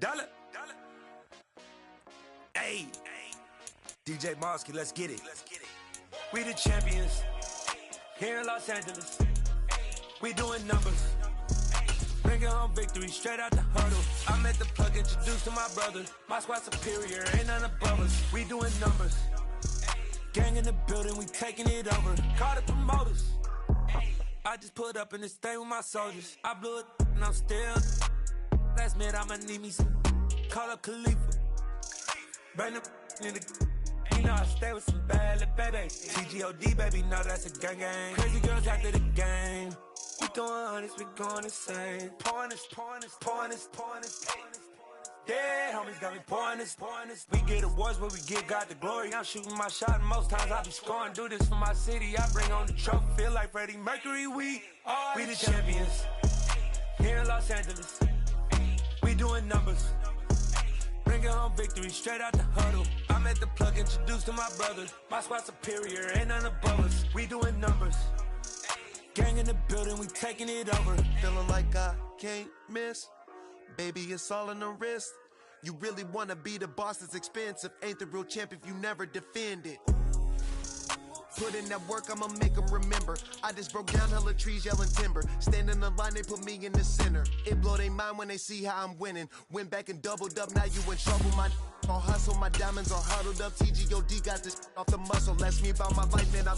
Dollar. Hey, DJ Mosky, let's get it. We the champions here in Los Angeles. We doing numbers. Bringing home victory straight out the huddle. I'm at the plug, introduced to my brother. My squad superior, ain't none above us. We doing numbers. Gang in the building, we taking it over. Call the promoters. I just put up in this thing with my soldiers. I blew it and I'm still. Last minute I'ma need me some. Call up Khalifa. Bring them in the. You know I stay with some bad little baby. TGOD baby, know that's a gang gang. Crazy girls after the game. We doing hundreds, we going insane. Pouring this. Dead homies got me pouring this. We get awards, but we give God the glory. I'm shooting my shot, and most times I be scoring. Do this for my city, I bring on the trophy. Feel like Freddie Mercury, we the champions here in Los Angeles. We doing numbers. Bringing home victory straight out the huddle. I'm at the plug, introduced to my brother. My squad superior, ain't none above us. We doing numbers. Gang in the building, we taking it over. Feeling like I can't miss. Baby, it's all in the wrist. You really wanna be the boss, it's expensive. Ain't the real champ if you never defend it. Put in that work, I'ma make them remember. I just broke down hella trees, yelling timber. Stand in the line, they put me in the center. It blow their mind when they see how I'm winning. Went back and doubled up, now you in trouble. My all hustle, my diamonds are huddled up. TGOD got this off the muscle. Ask me about my life, man, I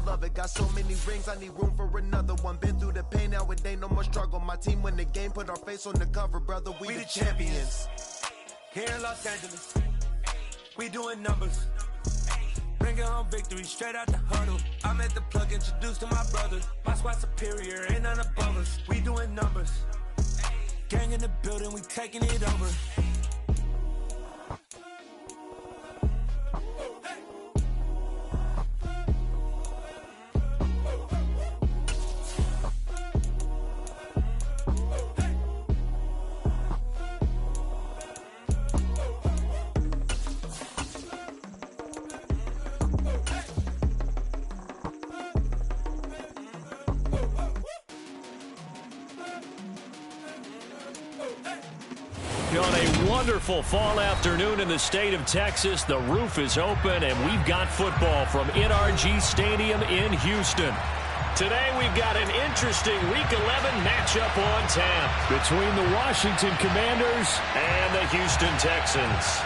love it. Got so many rings, I need room for another one. Been through the pain, now it ain't no more struggle. My team win the game, put our face on the cover, brother. We the champions. Here in Los Angeles, we doing numbers. Bringing home victory straight out the huddle. I'm at the plug, introduced to my brother. My squad superior, ain't none above us. We doing numbers. Gang in the building, we taking it over. On a wonderful fall afternoon in the state of Texas, the roof is open and we've got football from NRG Stadium in Houston. Today we've got an interesting Week 11 matchup on tap between the Washington Commanders and the Houston Texans.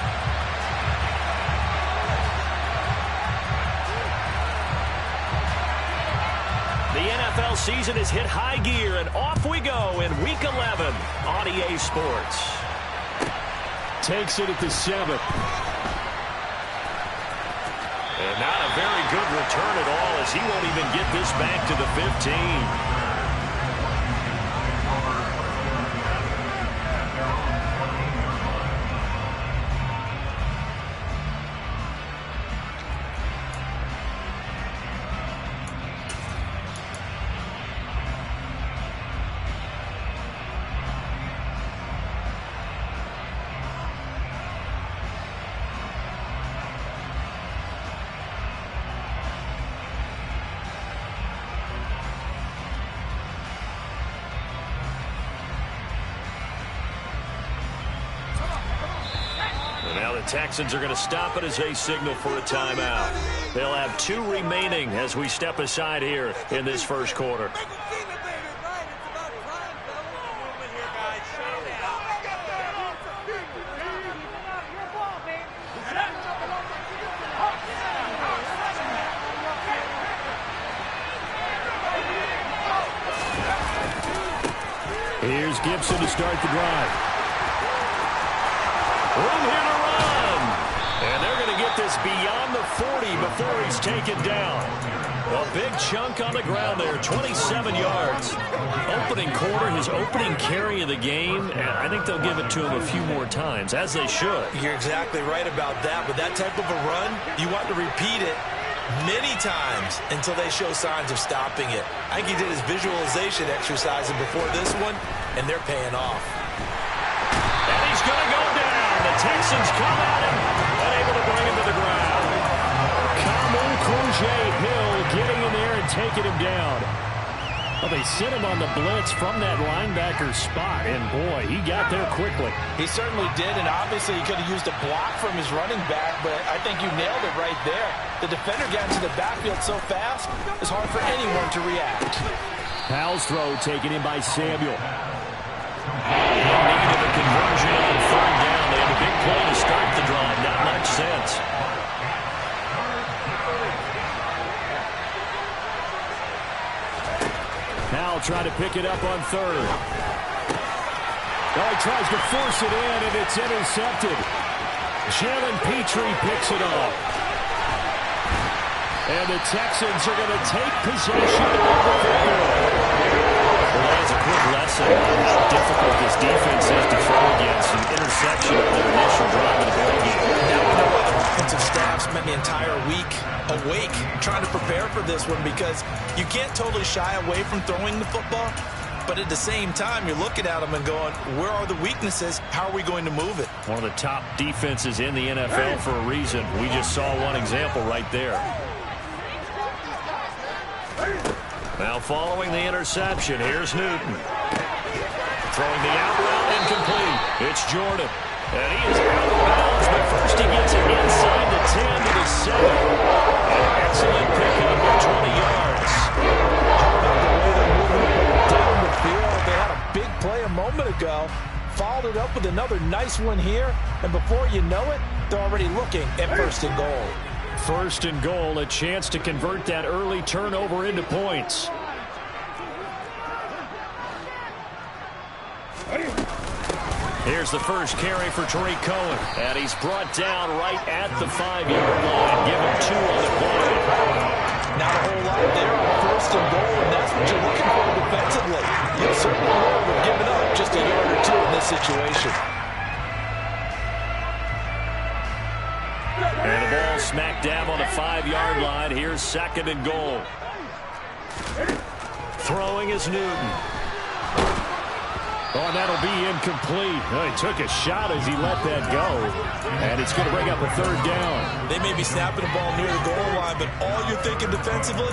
The NFL season has hit high gear and off we go in Week 11 on EA Sports. Takes it at the 7. And not a very good return at all as he won't even get this back to the 15. Texans are going to stop it as they signal for a timeout. They'll have 2 remaining as we step aside here in this first quarter. Here's Gibson to start the drive. Room here to run. And they're going to get this beyond the 40 before he's taken down. A big chunk on the ground there, 27 yards. Opening quarter, his opening carry of the game, and I think they'll give it to him a few more times, as they should. You're exactly right about that. With that type of a run, you want to repeat it many times until they show signs of stopping it. I think he did his visualization exercise before this one, and they're paying off. And he's going to go down. The Texans come at him, unable to bring him to the ground. Kamu Hill getting in there and taking him down. Well, they sent him on the blitz from that linebacker spot, and boy, he got there quickly. He certainly did, and obviously he could have used a block from his running back, but I think you nailed it right there. The defender got into the backfield so fast, it's hard for anyone to react. Powell's throw taken in by Samuel. Negative a conversion on third down. They had a big play to start the drive. Not much sense. Powell trying to pick it up on third. Oh, he tries to force it in, and it's intercepted. Jalen Petrie picks it up. And the Texans are going to take possession of the football. Well, that's a quick lesson on how difficult this defense is to throw against an interception on their initial drive of the ball game. Now we know why the offensive staff spent the entire week awake trying to prepare for this one, because you can't totally shy away from throwing the football, but at the same time, you're looking at them and going, where are the weaknesses? How are we going to move it? One of the top defenses in the NFL for a reason. We just saw one example right there. Now following the interception, here's Newton. Throwing the out route incomplete. It's Jordan. And he is out of bounds, but first he gets it inside the 10 to the 7. An excellent pickup of 20 yards. How about the way they're moving it down the field? They had a big play a moment ago. Followed it up with another nice one here. And before you know it, they're already looking at first and goal. First and goal, a chance to convert that early turnover into points. Here's the first carry for Tariq Cohen. And he's brought down right at the 5-yard line. Give him 2 on the play. Not a whole lot there on first and goal, and that's what you're looking for defensively. You certainly would have given up just a yard or 2 in this situation. And the ball smack dab on the 5-yard line. Here's second and goal. Throwing is Newton. Oh, and that'll be incomplete. Oh, he took a shot as he let that go. And it's going to bring up a third down. They may be snapping the ball near the goal line, but all you're thinking defensively,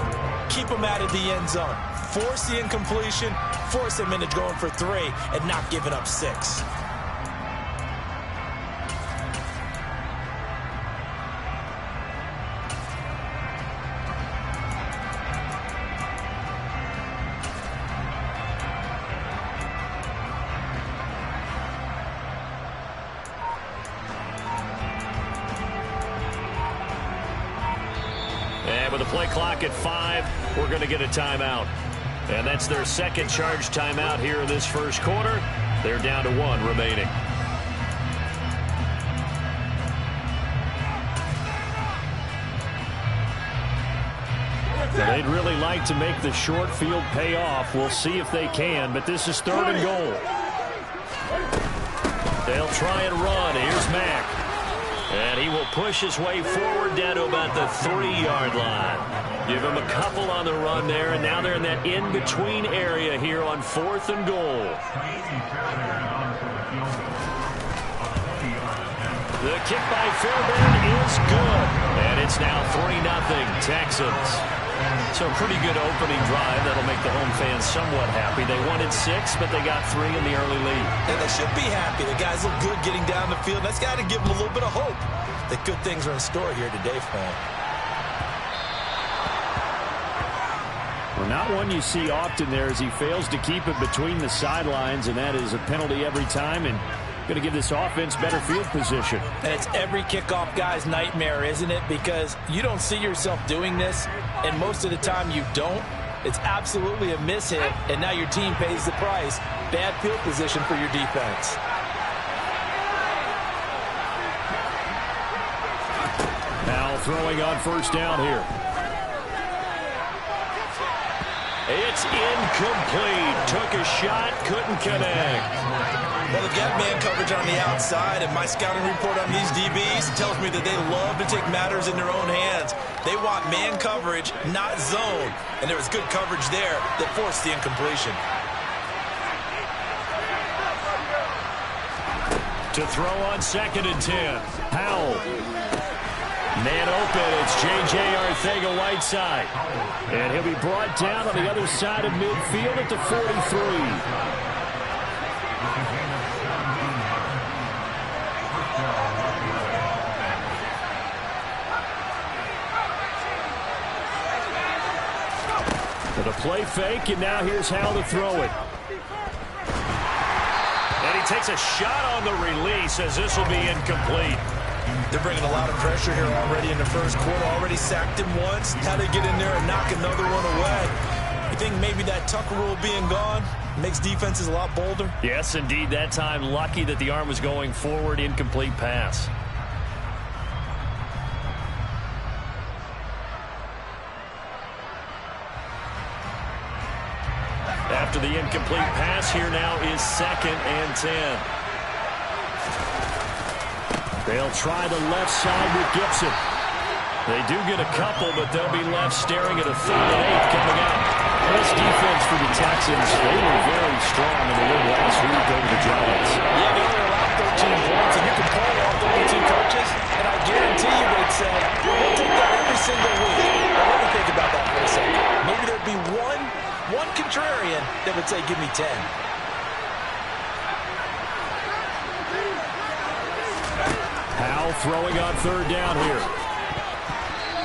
keep them out of the end zone. Force the incompletion, force them into going for 3, and not giving up 6. With the play clock at 5, we're going to get a timeout. And that's their second charge timeout here in this first quarter. They're down to 1 remaining. They'd really like to make the short field pay off. We'll see if they can, but this is third and goal. They'll try and run. Here's Mack. And he will push his way forward down to about the 3-yard line. Give him a couple on the run there, and now they're in that in-between area here on 4th and goal. The kick by Fairbairn is good. And it's now 3-0 Texans. So a pretty good opening drive that'll make the home fans somewhat happy. They wanted 6, but they got 3 in the early lead. And they should be happy. The guys look good getting down the field. That's got to give them a little bit of hope that good things are in store here today for them. Well, not one you see often there as he fails to keep it between the sidelines, and that is a penalty every time, and going to give this offense better field position. And it's every kickoff guy's nightmare, isn't it? Because you don't see yourself doing this, and most of the time you don't. It's absolutely a mishit, and now your team pays the price. Bad field position for your defense. Now throwing on first down here. It's incomplete. Took a shot, couldn't connect. Well, they've got man coverage on the outside, and my scouting report on these DBs tells me that they love to take matters in their own hands. They want man coverage, not zone. And there was good coverage there that forced the incompletion. To throw on 2nd and 10. Powell. Man open, it's J.J. Arcega-Whiteside. And he'll be brought down on the other side of midfield at the 43. The play fake, and now here's how to throw it. And he takes a shot on the release as this will be incomplete. They're bringing a lot of pressure here already in the first quarter. Already sacked him once. How to get in there and knock another one away. You think maybe that Tucker rule being gone makes defenses a lot bolder? Yes, indeed. That time, lucky that the arm was going forward. Incomplete pass. After the incomplete pass, here now is 2nd and 10. They'll try the left side with Gibson. They do get a couple, but they'll be left staring at a 3rd and 8 coming up. This defense for the Texans, they were very strong in the win last week over the Giants. Yeah, they only allowed 13 points, and you can pull off the 18 coaches, and I guarantee you they'd say, we'll take that every single week. Now, let me think about that for a second. Maybe there'd be one contrarian that would say, give me 10. Howell throwing on 3rd down here.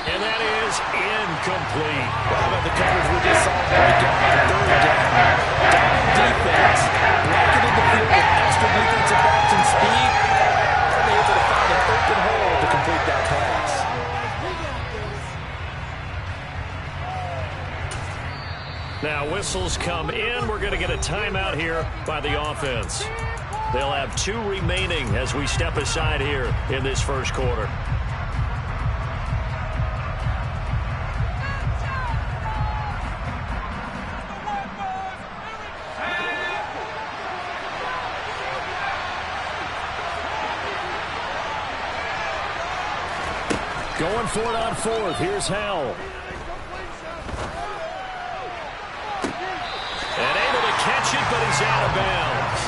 And that is incomplete. Well, how about the coverage we just saw break out on 3rd down? Down defense, blocking the field with extra defensive backs and speed. And they're able to find an open hole to complete that pass. Now whistles come in. We're going to get a timeout here by the offense. They'll have 2 remaining as we step aside here in this first quarter. Going for it on 4th. Here's Howell. And able to catch it, but he's out of bounds.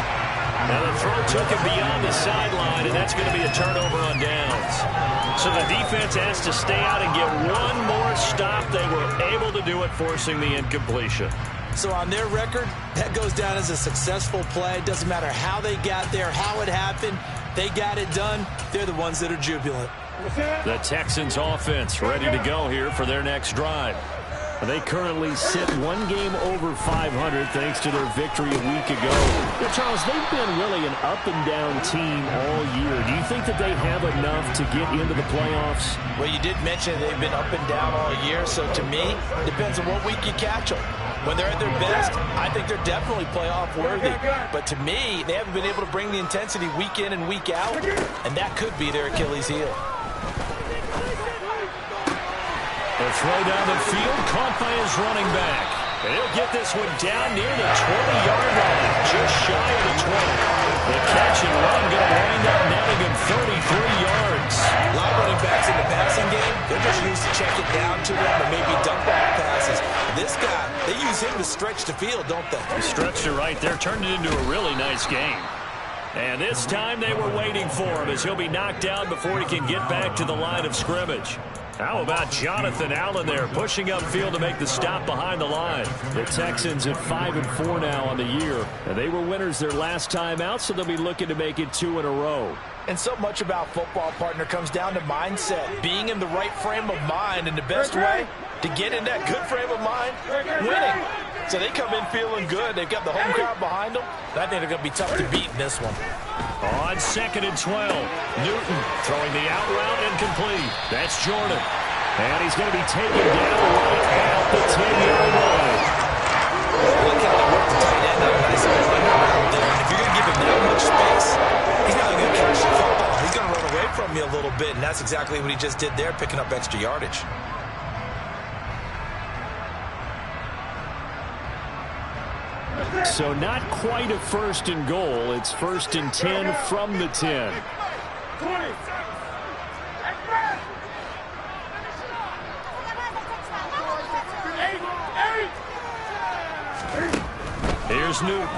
Now the throw took him beyond the sideline, and that's going to be a turnover on downs. So the defense has to stay out and get one more stop. They were able to do it, forcing the incompletion. So on their record, that goes down as a successful play. Doesn't matter how they got there, how it happened. They got it done. They're the ones that are jubilant. The Texans offense ready to go here for their next drive. They currently sit 1 game over 500 thanks to their victory a week ago. Now, Charles, they've been really an up-and-down team all year. Do you think that they have enough to get into the playoffs? Well, you did mention they've been up and down all year, so to me, it depends on what week you catch them. When they're at their best, I think they're definitely playoff worthy. But to me, they haven't been able to bring the intensity week in and week out, and that could be their Achilles heel. The throw down the field, caught by his running back. And he'll get this one down near the 20-yard line, just shy of the 20. The catch and run going to wind up netting him 33 yards. A lot of running backs in the passing game, they're just used to check it down to them or maybe dump off passes. This guy, they use him to stretch the field, don't they? He stretched it right there, turned it into a really nice game. And this time they were waiting for him as he'll be knocked down before he can get back to the line of scrimmage. How about Jonathan Allen there, pushing upfield to make the stop behind the line. The Texans at 5-4 now on the year. And they were winners their last time out, so they'll be looking to make it 2 in a row. And so much about football, partner, comes down to mindset. Being in the right frame of mind, and the best way to get in that good frame of mind, winning. So they come in feeling good. They've got the home crowd behind them. I think they're going to be tough to beat in this one. On 2nd and 12, Newton throwing the out route incomplete. That's Jordan. And he's going to be taken down right at the 10-yard line. Look how they work the tight end out. Nice little underround there. And if you're going to give him that much space, he's not going to catch the football. He's going to run away from you a little bit, and that's exactly what he just did there, picking up extra yardage. So not quite a 1st and goal. It's 1st and 10 from the 10. Here's Newton.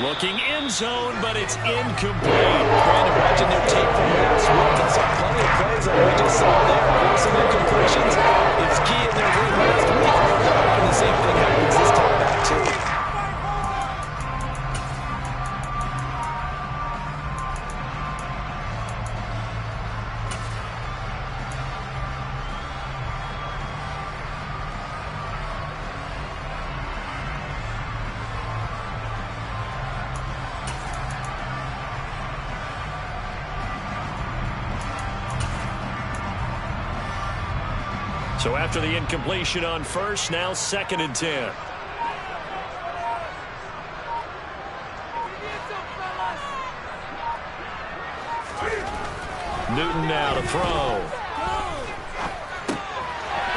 Looking end zone, but it's incomplete. Brandon, watching their tape from last week, I saw plenty of plays like we just saw there. Forcing incompletions. It was key in their win last week. I'm hoping the same thing happens this time back, too. So after the incompletion on first, now 2nd and 10. Newton now to throw.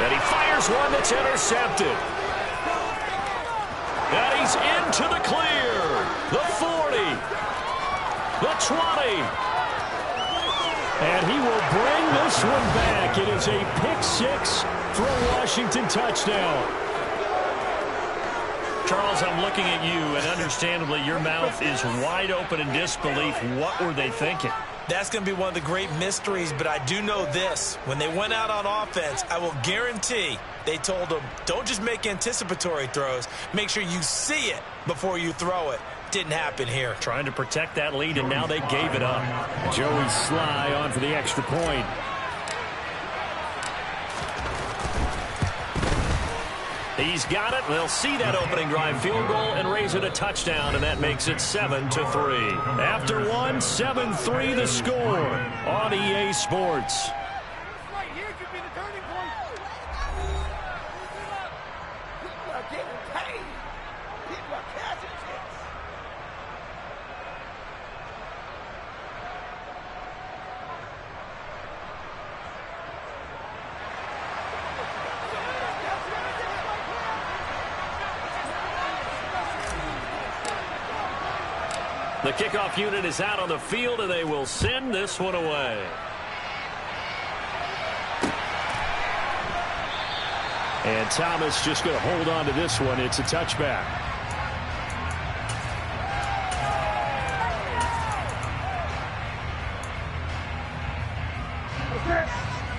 And he fires one that's intercepted. And he's into the clear. The 40. The 20. And he will bring this one back. It is a pick-6 for a Washington touchdown. Charles, I'm looking at you, and understandably your mouth is wide open in disbelief. What were they thinking? That's going to be one of the great mysteries, but I do know this. When they went out on offense, I will guarantee they told them, don't just make anticipatory throws. Make sure you see it before you throw it. Didn't happen here. Trying to protect that lead, and now they gave it up. Joey Sly on for the extra point. He's got it. They'll see that opening drive field goal and raise it a touchdown, and that makes it 7-3. After one, 7-3 the score on EA Sports. Right here could be the turning point. People are getting paid. People are catching checks. The kickoff unit is out on the field, and they will send this one away. And Thomas just going to hold on to this one. It's a touchback.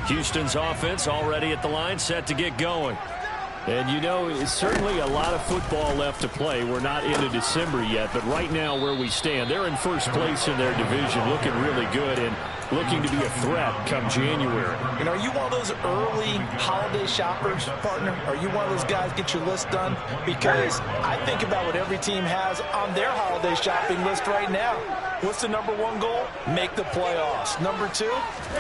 Houston's offense already at the line, set to get going. And, you know, it's certainly a lot of football left to play. We're not into December yet, but right now where we stand, they're in first place in their division, looking really good and looking to be a threat come January. And are you one of those early holiday shoppers, partner? Are you one of those guys get your list done? Because I think about what every team has on their holiday shopping list right now. What's the number one goal? Make the playoffs. Number 2,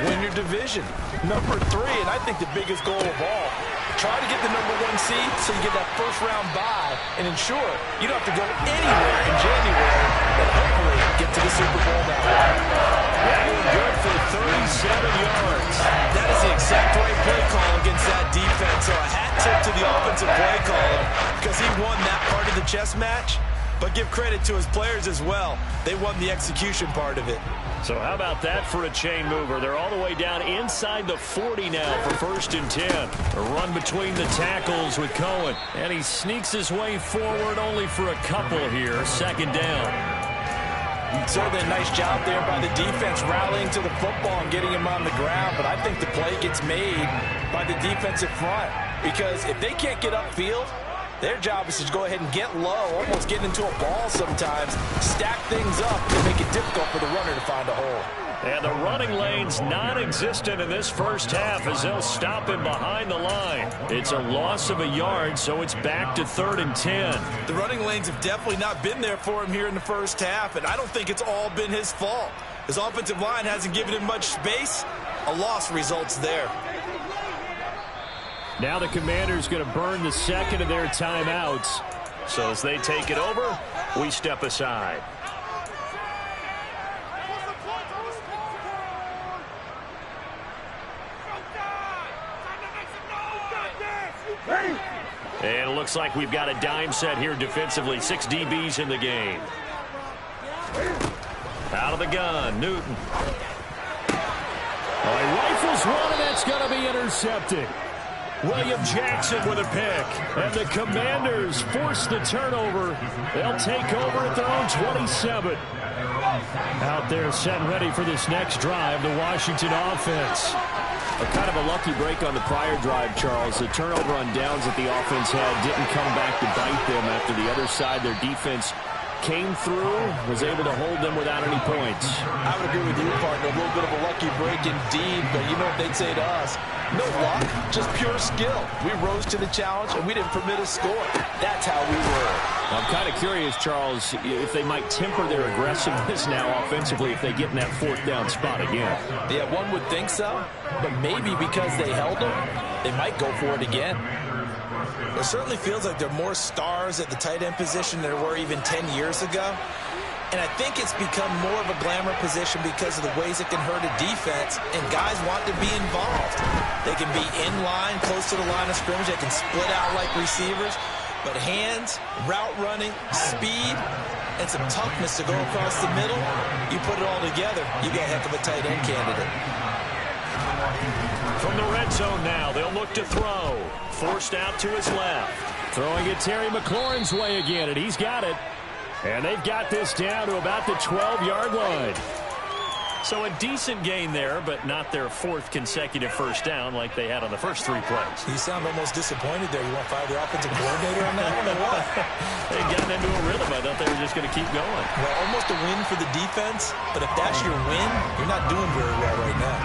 win your division. Number 3, and I think the biggest goal of all, try to get the number 1 seed so you get that first round bye and ensure you don't have to go anywhere in January and hopefully get to the Super Bowl that way. That is good for 37 yards. That is the exact right play call against that defense. So a hat tip to the offensive play caller because he won that part of the chess match. But give credit to his players as well. They won the execution part of it. So how about that for a chain mover? They're all the way down inside the 40 now for 1st and 10. A run between the tackles with Cohen. And he sneaks his way forward only for a couple here. 2nd down. Certainly a nice job there by the defense rallying to the football and getting him on the ground. But I think the play gets made by the defensive front. Because if they can't get upfield, their job is to go ahead and get low, almost get into a ball sometimes, stack things up, and make it difficult for the runner to find a hole. And the running lane's non-existent in this first half as they'll stop him behind the line. It's a loss of a yard, so it's back to 3rd and 10. The running lanes have definitely not been there for him here in the first half, and I don't think it's all been his fault. His offensive line hasn't given him much space. A loss results there. Now the Commanders going to burn the 2nd of their timeouts. So as they take it over, we step aside. And it looks like we've got a dime set here defensively. 6 DBs in the game. Out of the gun, Newton. Oh, he rifles one, and that's going to be intercepted. William Jackson with a pick. And the Commanders force the turnover. They'll take over at their own 27. Out there set and ready for this next drive, the Washington offense. A kind of a lucky break on the prior drive, Charles. The turnover on downs that the offense had didn't come back to bite them after the other side. Their defense came through, was able to hold them without any points. I would agree with you, partner. A little bit of a lucky break indeed, but you know what they'd say to us? No luck, just pure skill. We rose to the challenge, and we didn't permit a score. That's how we were. I'm kind of curious, Charles, if they might temper their aggressiveness now offensively if they get in that fourth down spot again. Yeah, one would think so, but maybe because they held them, they might go for it again. It certainly feels like there are more stars at the tight end position than there were even 10 years ago. And I think it's become more of a glamour position because of the ways it can hurt a defense, and guys want to be involved. They can be in line, close to the line of scrimmage. They can split out like receivers. But hands, route running, speed, and some toughness to go across the middle, you put it all together, you get a heck of a tight end candidate. From the red zone now, they'll look to throw. Forced out to his left. Throwing it Terry McLaurin's way again, and he's got it. And they've got this down to about the 12-yard line. So a decent gain there, but not their fourth consecutive first down like they had on the first three plays. You sound almost disappointed there. You want to fire the offensive coordinator on that one or what? They've gotten into a rhythm. I thought they were just going to keep going. Well, almost a win for the defense, but if that's your win, you're not doing very well right now.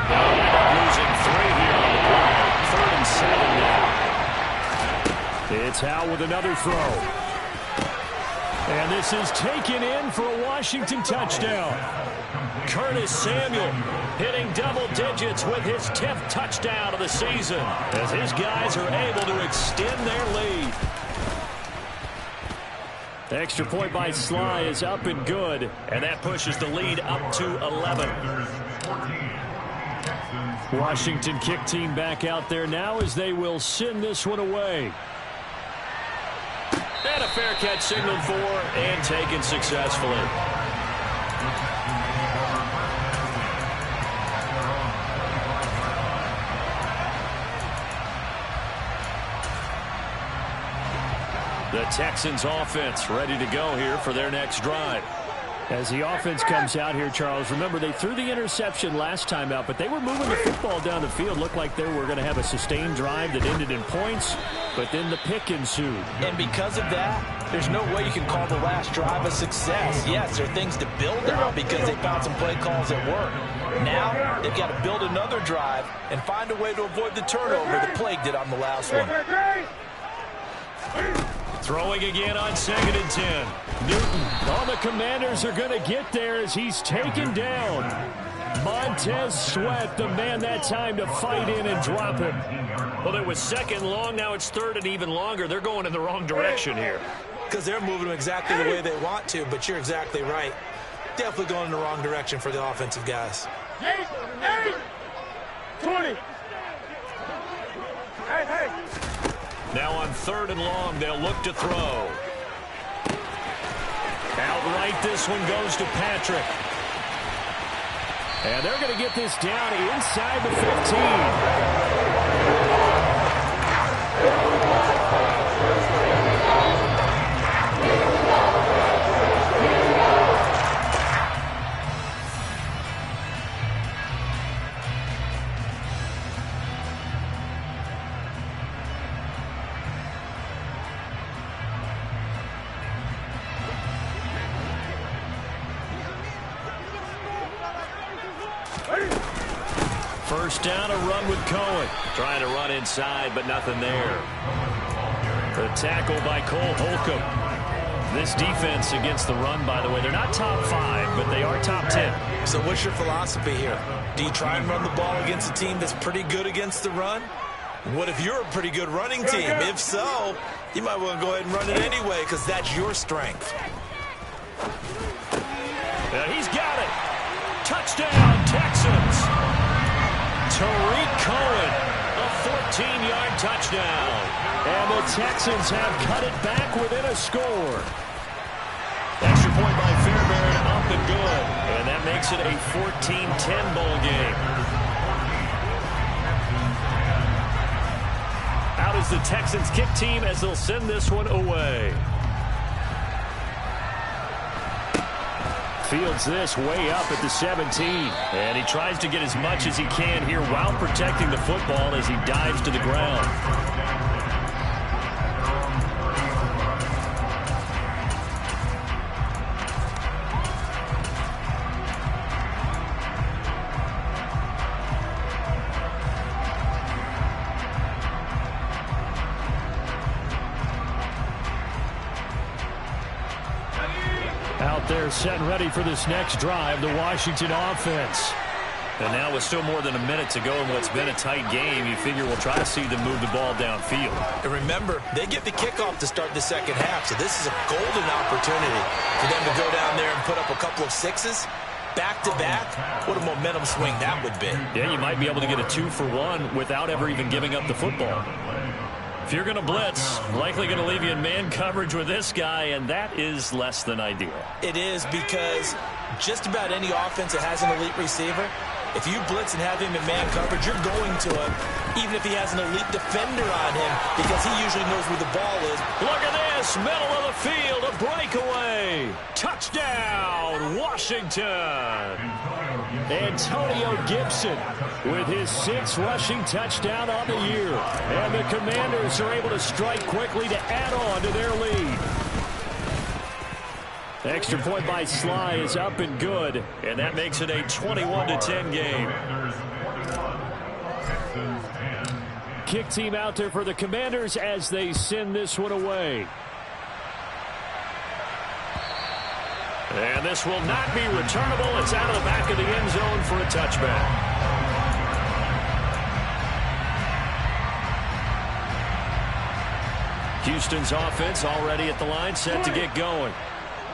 Losing 3 here on the play. 3rd and 7 now. It's Howe with another throw. And this is taken in for a Washington touchdown. Curtis Samuel hitting double digits with his 10th touchdown of the season as his guys are able to extend their lead. The extra point by Sly is up and good, and that pushes the lead up to 11. Washington kick team back out there now as they will send this one away. And a fair catch signaled for and taken successfully. The Texans offense ready to go here for their next drive. As the offense comes out here, Charles, remember they threw the interception last time out, but they were moving the football down the field. Looked like they were going to have a sustained drive that ended in points, but then the pick ensued. And because of that, there's no way you can call the last drive a success. Yes, there are things to build on because they found some play calls that work. Now, they've got to build another drive and find a way to avoid the turnover that plagued it on the last one. Throwing again on 2nd and 10. Newton. All the Commanders are going to get there as he's taken down. Montez Sweat, the man that time to fight in and drop him. Well, it was 2nd long. Now it's 3rd and even longer. They're going in the wrong direction here. Because they're moving them exactly the way they want to, but you're exactly right. Definitely going in the wrong direction for the offensive guys. 20. Hey. Now on 3rd and long, they'll look to throw. Outright, this one goes to Patrick. And they're going to get this down inside the 15. First down, a run with Cohen. Trying to run inside, but nothing there. The tackle by Cole Holcomb. This defense against the run, by the way, they're not top 5, but they are top 10. So what's your philosophy here? Do you try and run the ball against a team that's pretty good against the run? What if you're a pretty good running team? If so, you might want to go ahead and run it anyway because that's your strength. He's got it. Touchdown, Texans. Tariq Cohen, a 14-yard touchdown. And the Texans have cut it back within a score. Extra point by Fairbairn, up and good. And that makes it a 14-10 ball game. is the Texans kick team as they'll send this one away. Fields this way up at the 17. And he tries to get as much as he can here while protecting the football as he dives to the ground. Out there set and ready for this next drive, the Washington offense. And now with still more than a minute to go in what's been a tight game, you figure we'll try to see them move the ball downfield. And remember, they get the kickoff to start the second half, so this is a golden opportunity for them to go down there and put up a couple of sixes. Back-to-back, what a momentum swing that would be. Yeah, you might be able to get a 2-for-1 without ever even giving up the football. If you're going to blitz, likely going to leave you in man coverage with this guy, and that is less than ideal. It is, because just about any offense that has an elite receiver, if you blitz and have him in man coverage, you're going to him, even if he has an elite defender on him, because he usually knows where the ball is. Look at this, middle of the field, a breakaway. Touchdown, Washington. Antonio Gibson with his 6th rushing touchdown on the year. And the Commanders are able to strike quickly to add on to their lead. Extra point by Sly is up and good, and that makes it a 21-10 game. Kick team out there for the Commanders as they send this one away. And this will not be returnable. It's out of the back of the end zone for a touchback. Houston's offense already at the line, set to get going.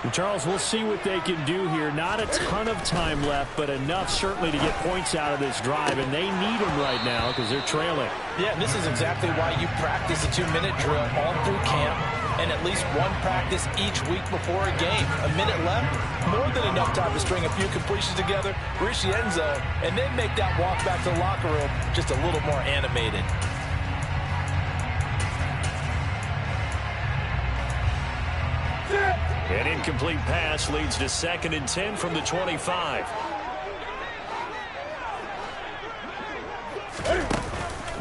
And Charles, we'll see what they can do here. Not a ton of time left, but enough certainly to get points out of this drive, and they need them right now because they're trailing. Yeah, and this is exactly why you practice a 2-minute drill all through camp and at least one practice each week before a game. A minute left, more than enough time to string a few completions together, reach the end zone, and then make that walk back to the locker room just a little more animated. An incomplete pass leads to 2nd and 10 from the 25.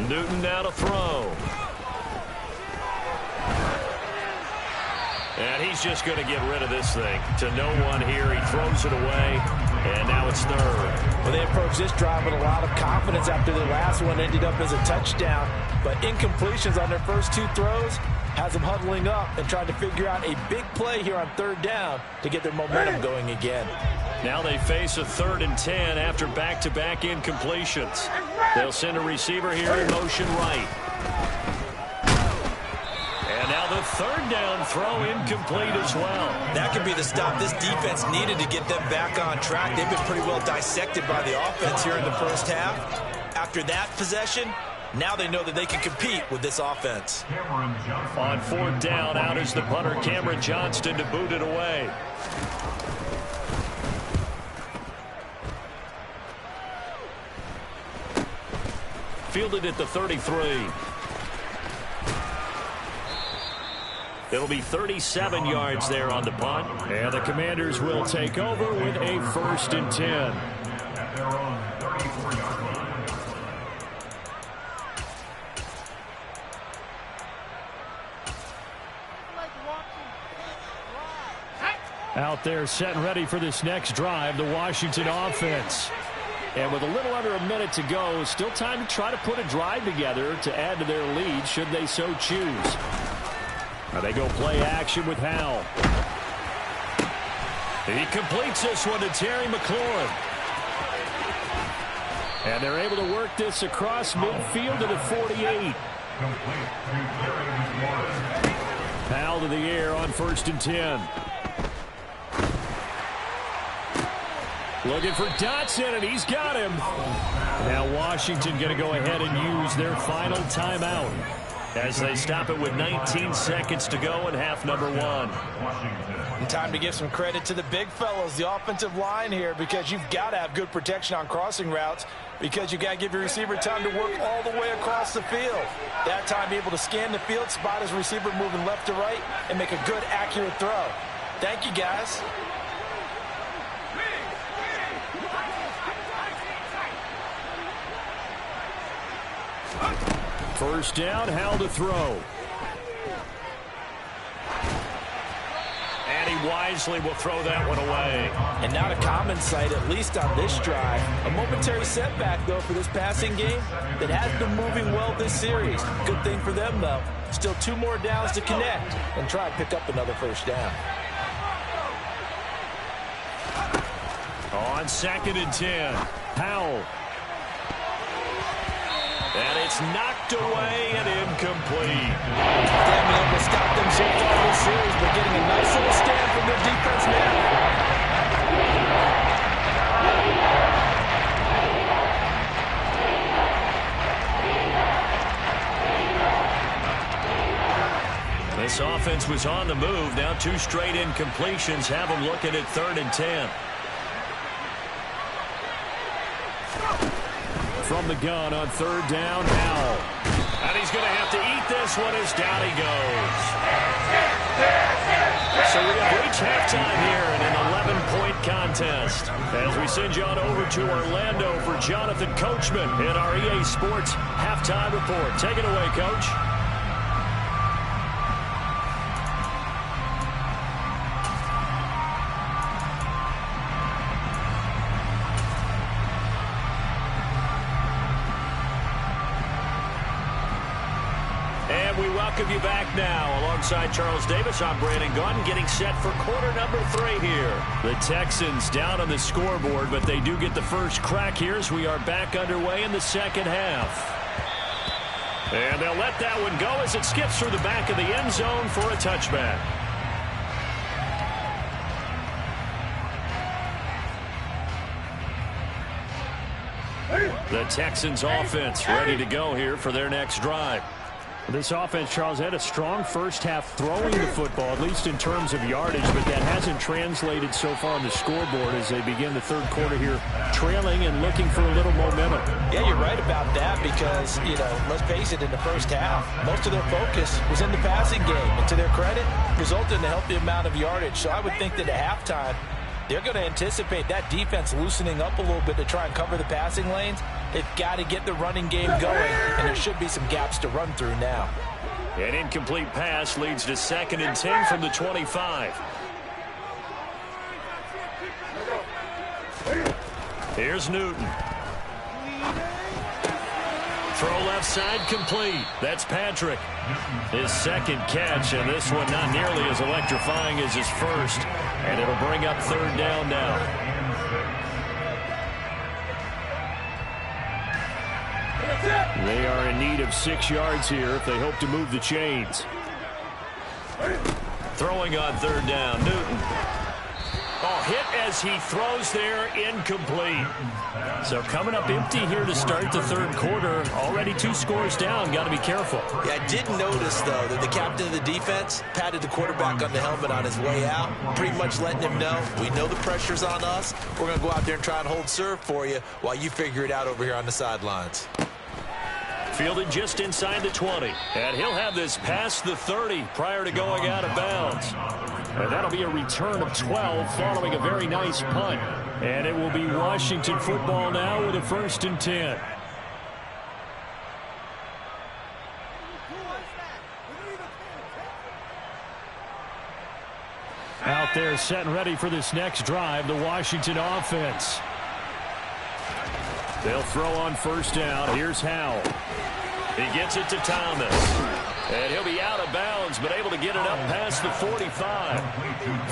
Newton now to throw. And he's just going to get rid of this thing to no one here. He throws it away, and now it's 3rd. Well, they approached this drive with a lot of confidence after their last one ended up as a touchdown. But incompletions on their first 2 throws has them huddling up and trying to figure out a big play here on 3rd down to get their momentum going again. Now they face a 3rd and 10 after back-to-back incompletions. They'll send a receiver here in motion right. And now the 3rd down throw incomplete as well. That could be the stop this defense needed to get them back on track. They've been pretty well dissected by the offense here in the first half. After that possession, now they know that they can compete with this offense. On 4th down, out is the punter, Cameron Johnston, to boot it away. Fielded at the 33. It'll be 37 yards there on the punt. And the Commanders will take over with a 1st and 10. Out there set and ready for this next drive, the Washington offense. And with a little under a minute to go, still time to try to put a drive together to add to their lead should they so choose. Now they go play action with Howell. He completes this one to Terry McLaurin. And they're able to work this across midfield to the 48. Howell to the air on 1st and 10. Looking for Dotson, and he's got him. Now Washington going to go ahead and use their final timeout. as they stop it with 19 seconds to go in half number one. And time to give some credit to the big fellows, the offensive line here, because you've got to have good protection on crossing routes, because you've got to give your receiver time to work all the way across the field. That time, be able to scan the field, spot his receiver moving left to right, and make a good, accurate throw. Thank you, guys. First down, Howell to throw. And he wisely will throw that one away. And not a common sight, at least on this drive. A momentary setback, though, for this passing game that has been moving well this series. Good thing for them, though. Still 2 more downs to connect and try and pick up another first down. On 2nd and 10, Howell. And it's knocked away and incomplete. They haven't been able to stop them so far this series, but getting a nice little stand from their defense now. This offense was on the move. Now 2 straight incompletions have them looking at 3rd and 10. From the gun on 3rd down, Howell. And he's going to have to eat this one as down he goes. So we have reached halftime here in an 11-point contest. As we send you on over to Orlando for Jonathan Coachman in our EA Sports Halftime Report. Take it away, Coach. Welcome you back now. Alongside Charles Davis, I'm Brandon Gaudin, getting set for quarter number 3 here. The Texans down on the scoreboard, but they do get the first crack here as we are back underway in the second half. And they'll let that one go as it skips through the back of the end zone for a touchback. The Texans offense ready to go here for their next drive. This offense, Charles, had a strong first half throwing the football, at least in terms of yardage, but that hasn't translated so far on the scoreboard as they begin the third quarter here, trailing and looking for a little momentum. Yeah, you're right about that because, let's face it, in the first half, most of their focus was in the passing game. And to their credit, resulted in a healthy amount of yardage. So I would think that at halftime, they're going to anticipate that defense loosening up a little bit to try and cover the passing lanes. They've got to get the running game going, and there should be some gaps to run through now. An incomplete pass leads to 2nd and 10 from the 25. Here's Newton. Throw left side complete. That's Patrick. His second catch, and this one not nearly as electrifying as his first. And it'll bring up 3rd down now. They are in need of 6 yards here if they hope to move the chains. Throwing on 3rd down, Newton. Oh, hit as he throws there, incomplete. So coming up empty here to start the third quarter. Already 2 scores down. Got to be careful. Yeah, I did notice, though, that the captain of the defense patted the quarterback on the helmet on his way out, pretty much letting him know, we know the pressure's on us. We're going to go out there and try and hold serve for you while you figure it out over here on the sidelines. Fielded just inside the 20. And he'll have this past the 30 prior to going out of bounds. And that'll be a return of 12 following a very nice punt. And it will be Washington football now with a 1st and 10. Out there set and ready for this next drive, the Washington offense. They'll throw on 1st down. Here's Howell. He gets it to Thomas. And he'll be out of bounds, but able to get it up past the 45.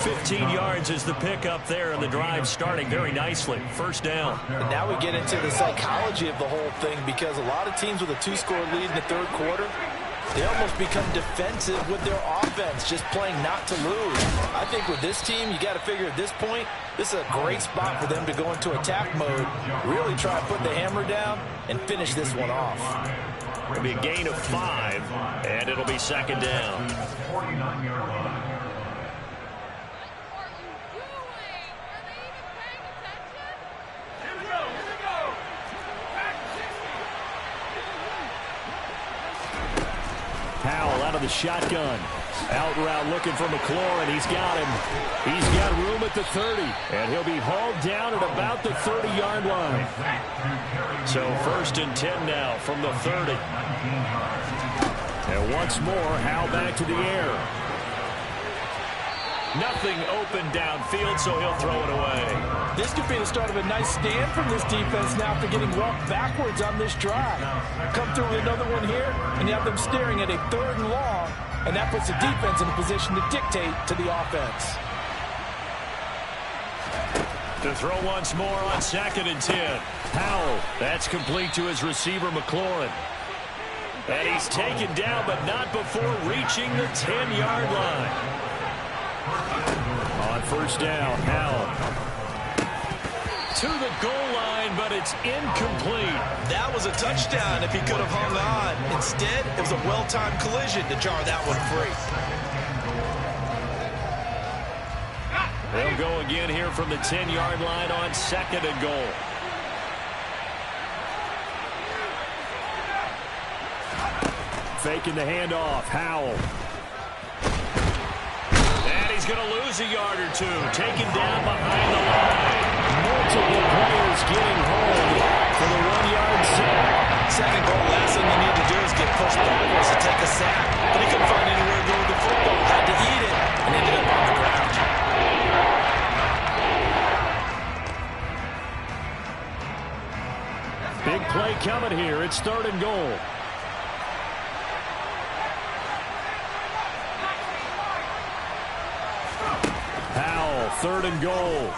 15 yards is the pickup there, and the drive starting very nicely. 1st down. And now we get into the psychology of the whole thing, because a lot of teams with a 2-score lead in the third quarter, they almost become defensive with their offense, just playing not to lose. I think with this team, you got to figure at this point, this is a great spot for them to go into attack mode, really try to put the hammer down and finish this one off. It'll be a gain of 5, and it'll be second down. 49-yard line. Powell out of the shotgun. Out route looking for McLaurin. He's got him. He's got room at the 30. And he'll be hauled down at about the 30-yard line. So 1st and 10 now from the 30. And once more, Howell back to the air. Nothing open downfield, so he'll throw it away. This could be the start of a nice stand from this defense now after getting walked backwards on this drive. Come through with another one here, and you have them staring at a 3rd and long, and that puts the defense in a position to dictate to the offense. To throw once more on 2nd and 10. Howell, that's complete to his receiver, McLaurin. And he's taken down, but not before reaching the 10-yard line. On 1st down, Howell. To the goal line, but it's incomplete. That was a touchdown if he could have hung on. Instead, it was a well-timed collision to jar that one free. They'll go again here from the 10-yard line on 2nd and goal. Faking the handoff, Howell. He's going to lose a yard or two. Taken down behind the line. Multiple players getting home for the 1-yard sack. 2nd goal, last thing you need to do is get pushed backwards to take a sack. But he couldn't find anywhere to go with the football. Had to eat it and ended up on the ground. Big play coming here. It's 3rd and goal. Howell, 3rd and goal.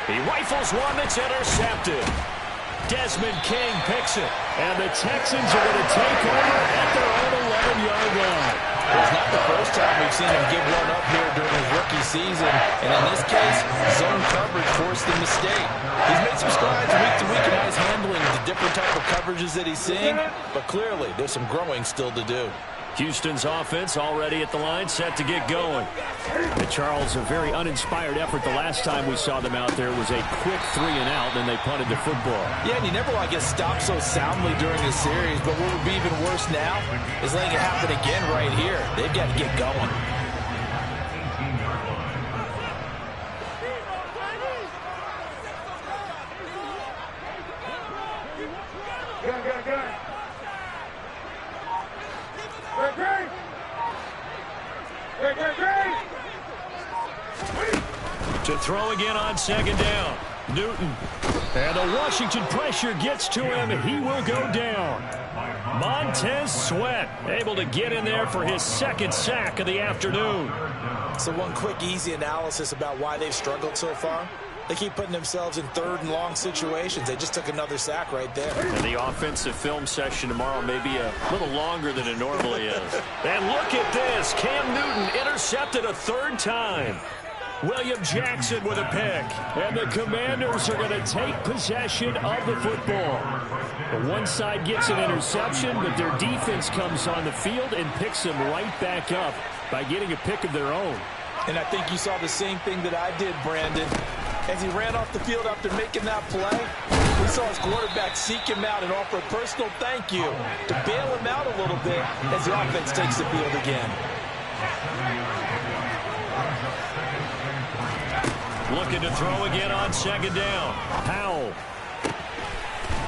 He rifles one that's intercepted. Desmond King picks it. And the Texans are going to take over at their own 11-yard line. It's not the first time we've seen him give one up here during his rookie season. And in this case, zone coverage forced the mistake. He's made some strides week to week in his handling of the different type of coverages that he's seeing. But clearly, there's some growing still to do. Houston's offense already at the line, set to get going. And Charles, a very uninspired effort. The last time we saw them out there was a quick 3-and-out, then they punted the football. Yeah, and you never want to get stopped so soundly during the series, but what would be even worse now is letting it happen again right here. They've got to get going. To throw again on 2nd down. Newton. And the Washington pressure gets to him. He will go down. Montez Sweat able to get in there for his 2nd sack of the afternoon. So one quick, easy analysis about why they've struggled so far. They keep putting themselves in 3rd and long situations. They just took another sack right there. And the offensive film session tomorrow may be a little longer than it normally is. And look at this. Cam Newton intercepted a 3rd time. William Jackson with a pick. And the Commanders are going to take possession of the football. The one side gets an interception, but their defense comes on the field and picks them right back up by getting a pick of their own. And I think you saw the same thing that I did, Brandon. As he ran off the field after making that play, we saw his quarterback seek him out and offer a personal thank you to bail him out a little bit as the offense takes the field again. Looking to throw again on 2nd down. Powell.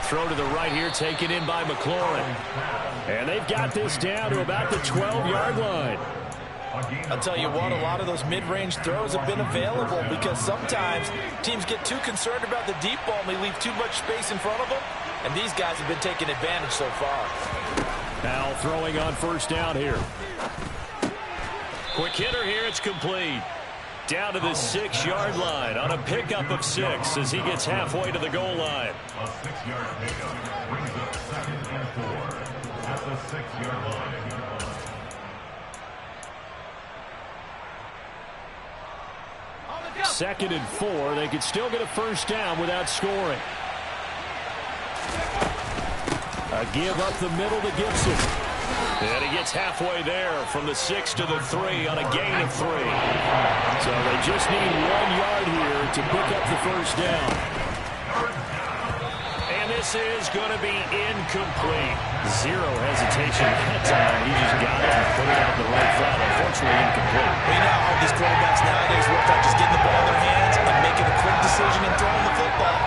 Throw to the right here, taken in by McLaurin. And they've got this down to about the 12-yard line. I'll tell you what, a lot of those mid-range throws have been available because sometimes teams get too concerned about the deep ball and they leave too much space in front of them. And these guys have been taking advantage so far. Powell throwing on 1st down here. Quick hitter here, it's complete. Down to the 6-yard line on a pickup of 6 as he gets halfway to the goal line. A 6-yard pickup brings up 2nd and 4 at the 6-yard line. 2nd and 4. They could still get a 1st down without scoring. A give up the middle to Gibson. And he gets halfway there from the 6 to the 3 on a gain of 3. So they just need 1 yard here to pick up the first down. And this is going to be incomplete. Zero hesitation that time. He just got it and put it out the right side. Unfortunately, incomplete. We know how these quarterbacks nowadays work out just getting the ball in their hands and making a quick decision and throwing the football.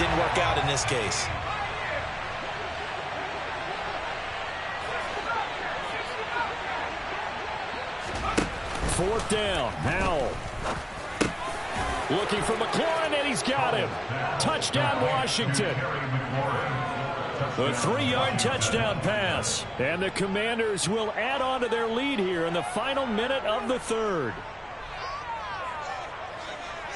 Didn't work out in this case. Fourth down. Howell. Looking for McLaurin, and he's got him. Touchdown, Washington. A 3-yard touchdown pass. And the Commanders will add on to their lead here in the final minute of the third.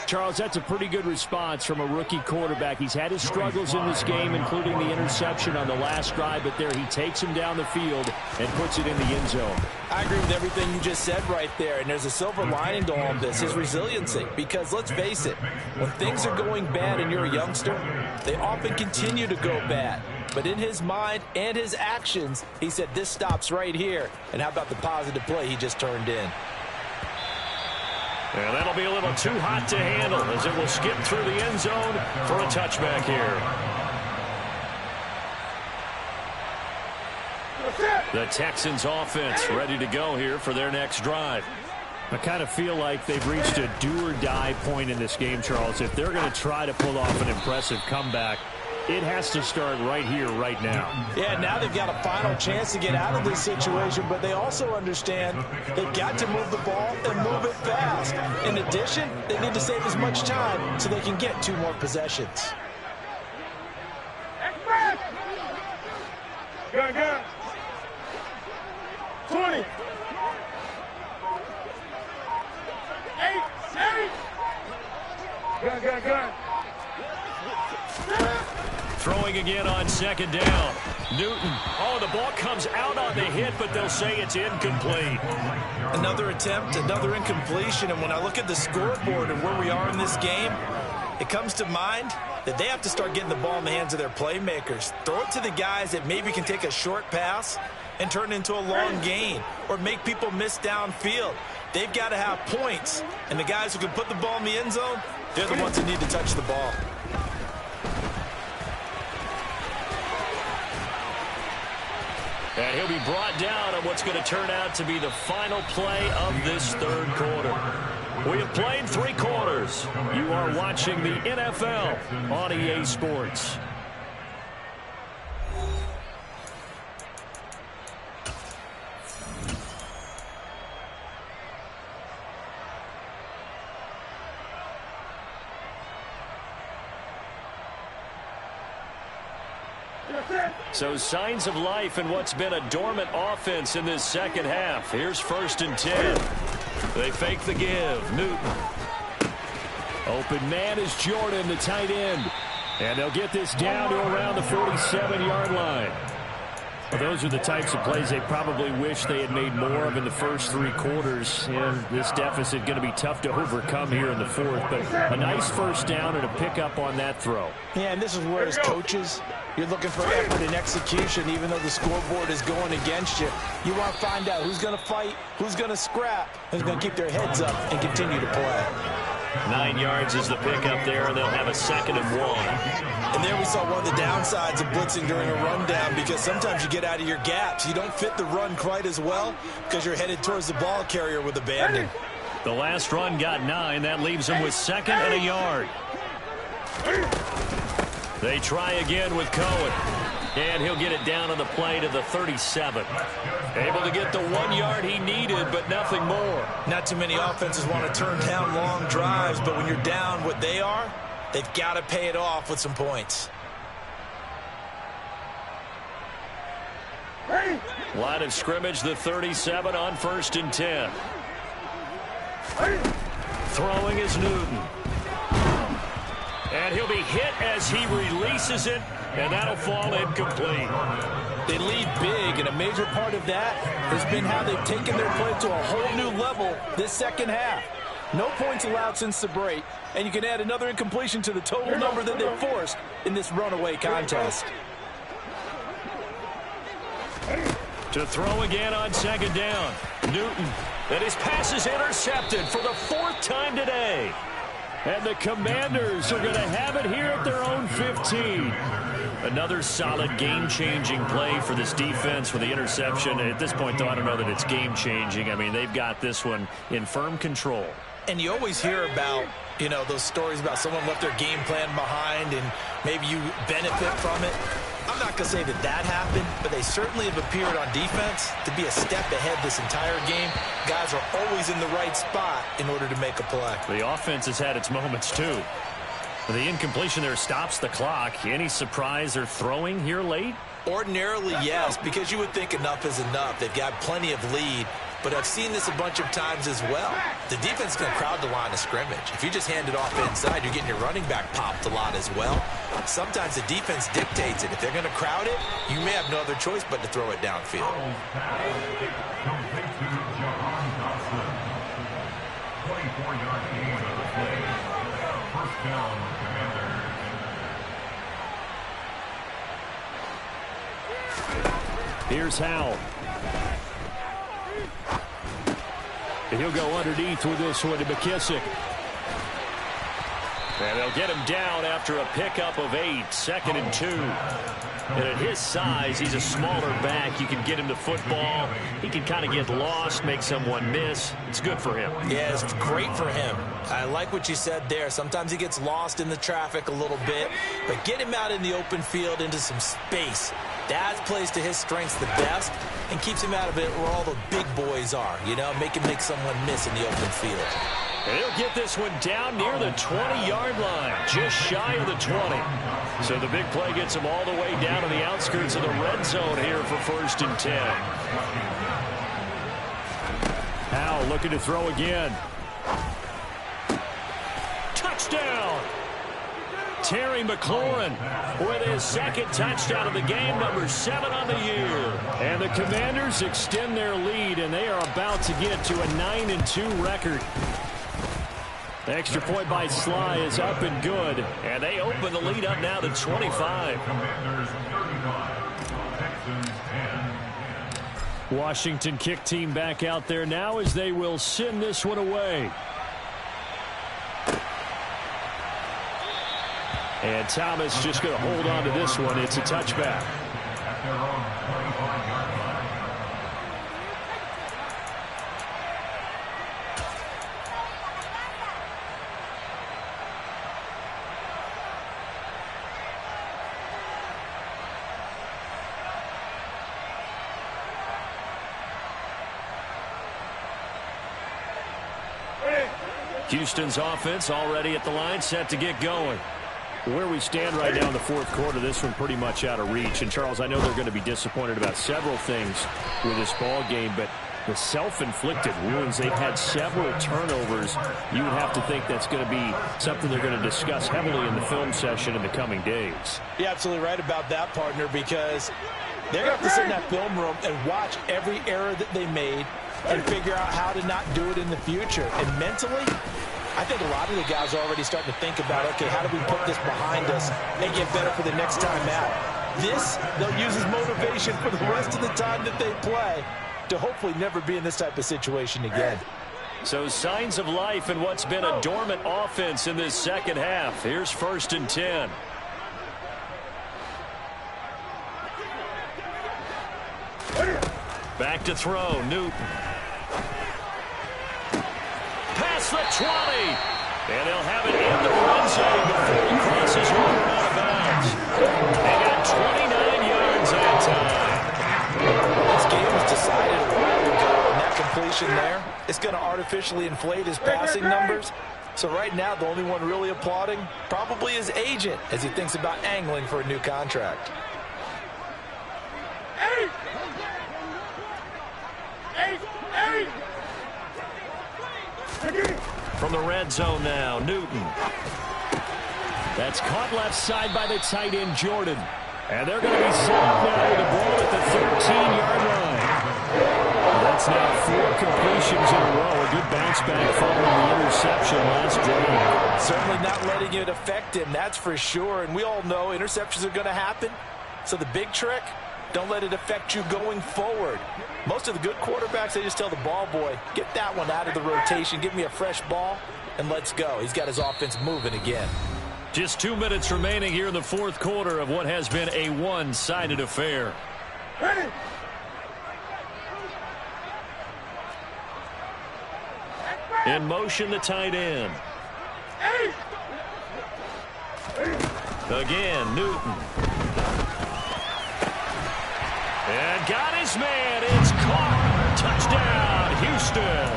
Charles, that's a pretty good response from a rookie quarterback. He's had his struggles in this game, including the interception on the last drive, but there he takes him down the field and puts it in the end zone. I agree with everything you just said right there, and there's a silver lining to all of this, his resiliency. Because let's face it, when things are going bad and you're a youngster, they often continue to go bad. But in his mind and his actions, he said, this stops right here. And how about the positive play he just turned in? And that'll be a little too hot to handle as it will skip through the end zone for a touchback here. The Texans offense ready to go here for their next drive. I kind of feel like they've reached a do-or-die point in this game, Charles. If they're going to try to pull off an impressive comeback, it has to start right here, right now. Yeah, now they've got a final chance to get out of this situation, but they also understand they've got to move the ball and move it fast. In addition, they need to save as much time so they can get 2 more possessions. Gun, gun. 20. 8. Gun, gun, gun. Throwing again on second down. Newton. Oh, the ball comes out on the hit, but they'll say it's incomplete. Another attempt, another incompletion, and when I look at the scoreboard and where we are in this game, it comes to mind that they have to start getting the ball in the hands of their playmakers. Throw it to the guys that maybe can take a short pass and turn it into a long gain or make people miss downfield. They've got to have points, and the guys who can put the ball in the end zone, they're the ones that need to touch the ball. And he'll be brought down on what's going to turn out to be the final play of this third quarter. We have played 3 quarters. You are watching the NFL on EA Sports. So signs of life in what's been a dormant offense in this second half. Here's 1st and 10. They fake the give. Newton. Open man is Jordan, the tight end. And they'll get this down to around the 47-yard line. Well, those are the types of plays they probably wish they had made more of in the first 3 quarters. And this deficit going to be tough to overcome here in the 4th. But a nice first down and a pickup on that throw. Yeah, and this is where as coaches, you're looking for effort and execution, even though the scoreboard is going against you. You want to find out who's going to fight, who's going to scrap, who's going to keep their heads up and continue to play. 9 yards is the pickup there, and they'll have a 2nd and 1. And there we saw one of the downsides of blitzing during a rundown, because sometimes you get out of your gaps. You don't fit the run quite as well because you're headed towards the ball carrier with abandon. The last run got 9. That leaves them with 2nd and a yard. They try again with Cohen. And he'll get it down on the play to the 37. Able to get the 1 yard he needed, but nothing more. Not too many offenses want to turn down long drives, but when you're down what they are, they've got to pay it off with some points. Line of scrimmage, the 37 on 1st and 10. Throwing is Newton. And he'll be hit as he releases it, and that'll fall incomplete. They lead big, and a major part of that has been how they've taken their play to a whole new level this second half. No points allowed since the break, and you can add another incompletion to the total number that they've forced in this runaway contest. To throw again on second down. Newton. And his pass is intercepted for the 4th time today. And the Commanders are going to have it here at their own 15. Another solid game-changing play for this defense with the interception. At this point, though, I don't know that it's game-changing. I mean, they've got this one in firm control. And you always hear about, you know, those stories about someone left their game plan behind and maybe you benefit from it. I'm not going to say that that happened, but they certainly have appeared on defense to be a step ahead this entire game. Guys are always in the right spot in order to make a play. The offense has had its moments, too. The incompletion there stops the clock. Any surprise they're throwing here late? Ordinarily, yes, because you would think enough is enough. They've got plenty of lead, but I've seen this a bunch of times as well. The defense is going to crowd the line of scrimmage. If you just hand it off inside, you're getting your running back popped a lot as well. Sometimes the defense dictates it. If they're going to crowd it, you may have no other choice but to throw it downfield. Here's Howell. And he'll go underneath with this one to McKissick. And they'll get him down after a pickup of 8, 2nd and 2. And at his size, he's a smaller back. You can get him to football. He can kind of get lost, make someone miss. It's good for him. Yeah, it's great for him. I like what you said there. Sometimes he gets lost in the traffic a little bit, but get him out in the open field into some space. That plays to his strengths the best and keeps him out of it where all the big boys are, you know, make someone miss in the open field. And he'll get this one down near the 20-yard line, just shy of the 20. So the big play gets him all the way down to the outskirts of the red zone here for 1st and 10. Howell looking to throw again. Touchdown! Terry McLaurin with his 2nd touchdown of the game, number 7 on the year. And the Commanders extend their lead, and they are about to get to a 9-2 record. The extra point by Sly is up and good, and they open the lead up now to 25. Washington kick team back out there now as they will send this one away. And Thomas just going to hold on to this one. It's a touchback. Houston's offense already at the line, set to get going. Where we stand right now in the 4th quarter, this one pretty much out of reach. And, Charles, I know they're going to be disappointed about several things with this ball game, but the self-inflicted wounds, they've had several turnovers. You would have to think that's going to be something they're going to discuss heavily in the film session in the coming days. You're absolutely right about that, partner, because they're going to have to sit in that film room and watch every error that they made and figure out how to not do it in the future. And mentally, I think a lot of the guys are already starting to think about, okay, how do we put this behind us and get better for the next time out? This, they'll use as motivation for the rest of the time that they play to hopefully never be in this type of situation again. So signs of life in what's been a dormant offense in this 2nd half. Here's 1st and 10. Back to throw, Newton. Past the 20. And they'll have it in the red zone before he crosses over out of bounds. They got 29 yards that time. This game was decided a while ago, and that completion there, it's going to artificially inflate his passing numbers. So right now, the only one really applauding probably his agent as he thinks about angling for a new contract. From the red zone now, Newton. That's caught left side by the tight end, Jordan. And they're going to be set up now with the ball at the 13-yard line. That's now 4 completions in a row. A good bounce back following the interception last drive. Certainly not letting it affect him, that's for sure. And we all know interceptions are going to happen. So the big trick, Don't let it affect you going forward. Most of the good quarterbacks, they just tell the ball boy, get that one out of the rotation, give me a fresh ball, and let's go. He's got his offense moving again. Just 2 minutes remaining here in the fourth quarter of what has been a one-sided affair. Ready? In motion, the tight end. Again, Newton. And got his man. It's caught. Touchdown, Houston.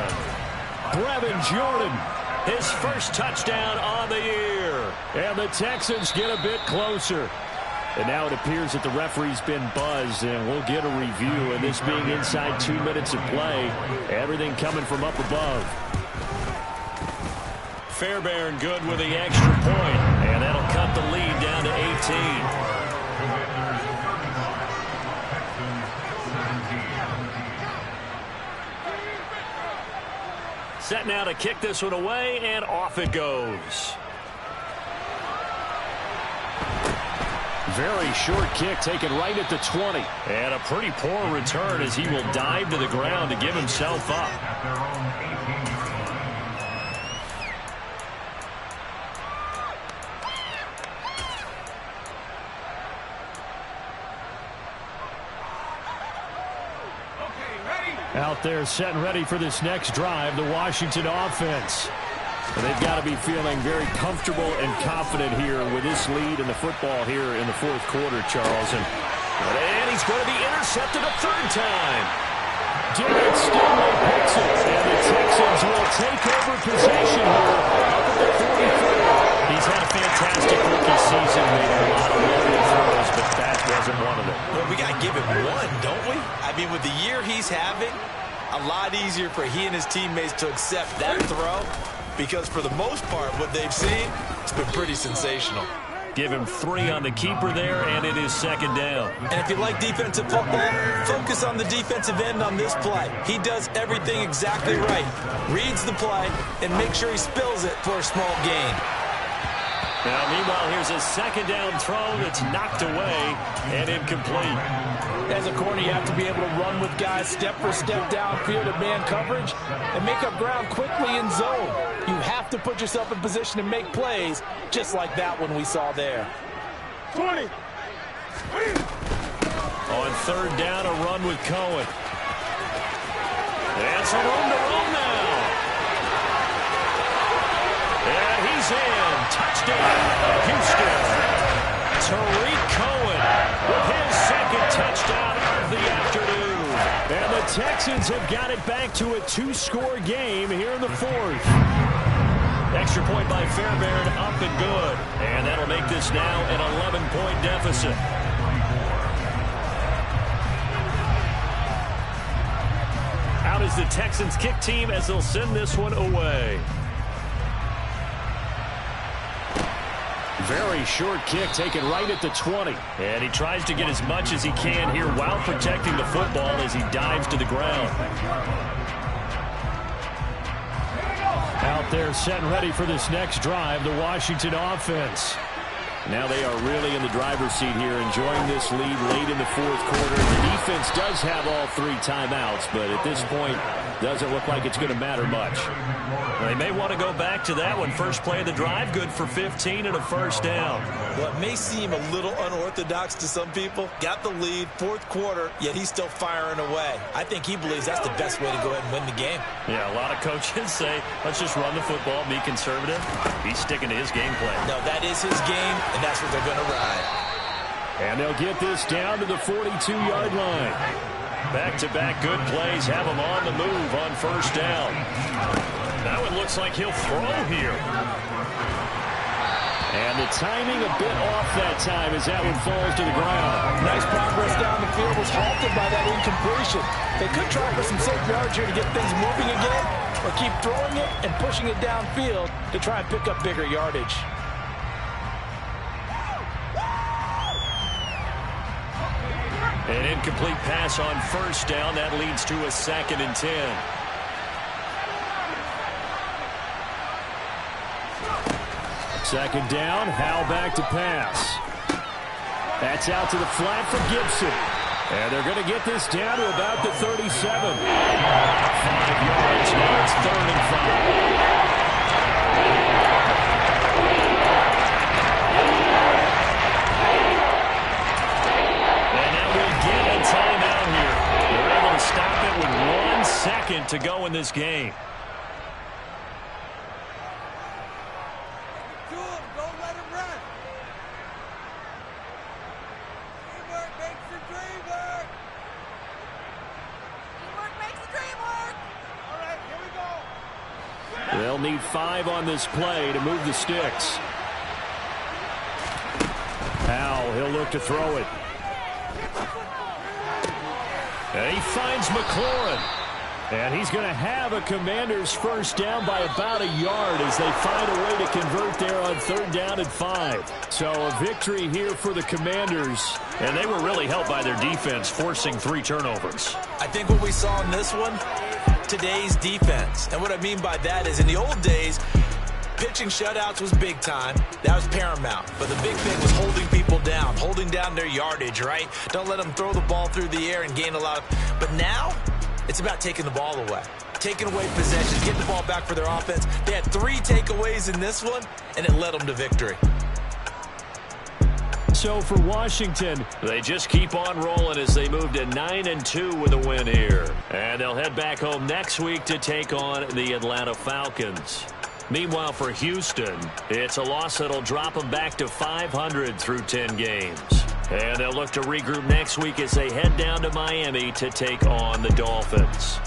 Brevin Jordan, his first touchdown on the year. And the Texans get a bit closer. And now it appears that the referee's been buzzed, and we'll get a review. And this being inside 2 minutes of play, everything coming from up above. Fairbairn good with the extra point, and that'll cut the lead down to 18. Set now to kick this one away, and off it goes. Very short kick taken right at the 20. And a pretty poor return as he will dive to the ground to give himself up. Out there set and ready for this next drive, the Washington offense. And they've got to be feeling very comfortable and confident here with this lead in the football here in the fourth quarter, Charles. And he's going to be intercepted a third time. Derek Stingley picks it, and the Texans will take over possession here up at the 44. He's had a fantastic rookie season, made a lot of loaded throws, but that wasn't one of them. Well, we got to give him one, don't we? I mean, with the year he's having, a lot easier for he and his teammates to accept that throw, because for the most part, what they've seen, it's been pretty sensational. Give him 3 on the keeper there, and it is second down. And if you like defensive football, focus on the defensive end on this play. He does everything exactly right. Reads the play and makes sure he spills it for a small gain. Now, meanwhile, here's a second down throw that's knocked away and incomplete. As a corner, you have to be able to run with guys step for step downfield in man coverage and make up ground quickly in zone. You have to put yourself in position to make plays, just like that one we saw there. 20. On third down, a run with Cohen. It's a room to run now. And he's in. Touchdown, Houston. Tariq Cohen with his second touchdown of the afternoon. And the Texans have got it back to a 2-score game here in the fourth. Extra point by Fairbairn, up and good. And that'll make this now an 11-point deficit. Out is the Texans kick team as they'll send this one away. Very short kick taken right at the 20. And he tries to get as much as he can here while protecting the football as he dives to the ground. Out there set and ready for this next drive, the Washington offense. Now they are really in the driver's seat here, enjoying this lead late in the fourth quarter. The defense does have all 3 timeouts, but at this point, doesn't look like it's going to matter much. They may want to go back to that one. First play of the drive, good for 15 and a first down. Well, it may seem a little unorthodox to some people. Got the lead, fourth quarter, yet he's still firing away. I think he believes that's the best way to go ahead and win the game. Yeah, a lot of coaches say, let's just run the football, be conservative. He's sticking to his game plan. No, that is his game, and that's what they're going to ride. And they'll get this down to the 42-yard line. Back-to-back good plays have him on the move on first down. That one looks like he'll throw here. And the timing a bit off that time as that one falls to the ground. Nice progress down the field, was halted by that incompletion. They could try for some safe yards here to get things moving again, or keep throwing it and pushing it downfield to try and pick up bigger yardage. An incomplete pass on first down. That leads to a 2nd and 10. Second down, Howell back to pass. That's out to the flat for Gibson. And they're going to get this down to about the 37. 5 yards. Now it's 3rd and 5. Timeout here. They're able to stop it with 1 second to go in this game. Don't let him run. Teamwork makes the dream work. Teamwork makes the dream work. All right, here we go. They'll need 5 on this play to move the sticks. Powell, he'll look to throw it. And he finds McLaurin. And he's going to have a Commanders first down by about a yard as they find a way to convert there on 3rd down and 5. So a victory here for the Commanders. And they were really helped by their defense, forcing 3 turnovers. I think what we saw in this one, today's defense. And what I mean by that is in the old days, pitching shutouts was big time. That was paramount. But the big thing was holding people down, holding down their yardage, right? Don't let them throw the ball through the air and gain a lot of... But now, it's about taking the ball away. Taking away possessions, getting the ball back for their offense. They had 3 takeaways in this one, and it led them to victory. So for Washington, they just keep on rolling as they move to 9-2 with a win here. And they'll head back home next week to take on the Atlanta Falcons. Meanwhile, for Houston, it's a loss that'll drop them back to 500 through 10 games. And they'll look to regroup next week as they head down to Miami to take on the Dolphins.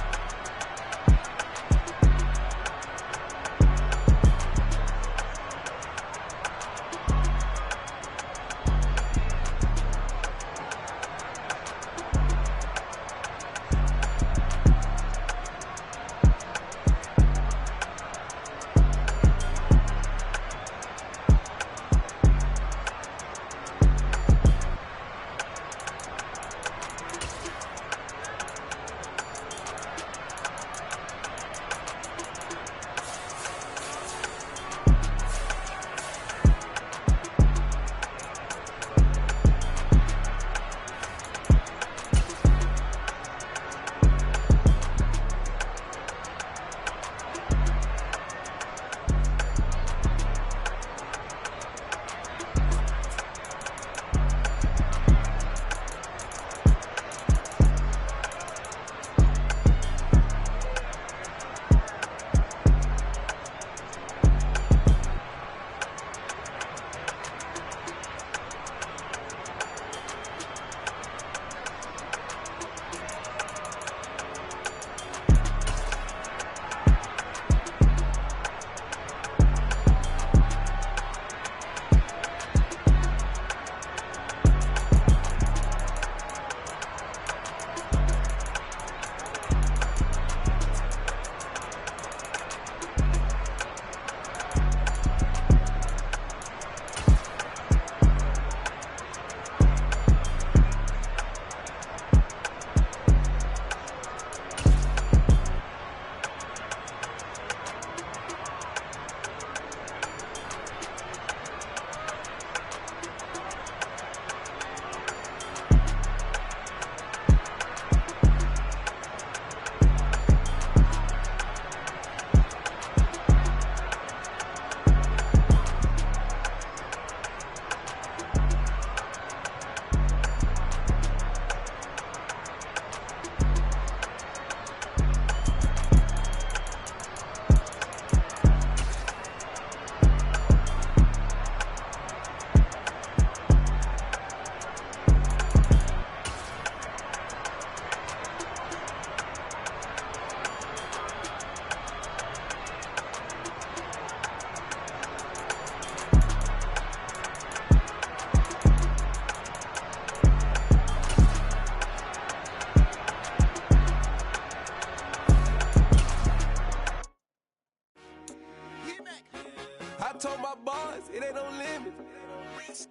told my boys it ain't no limits.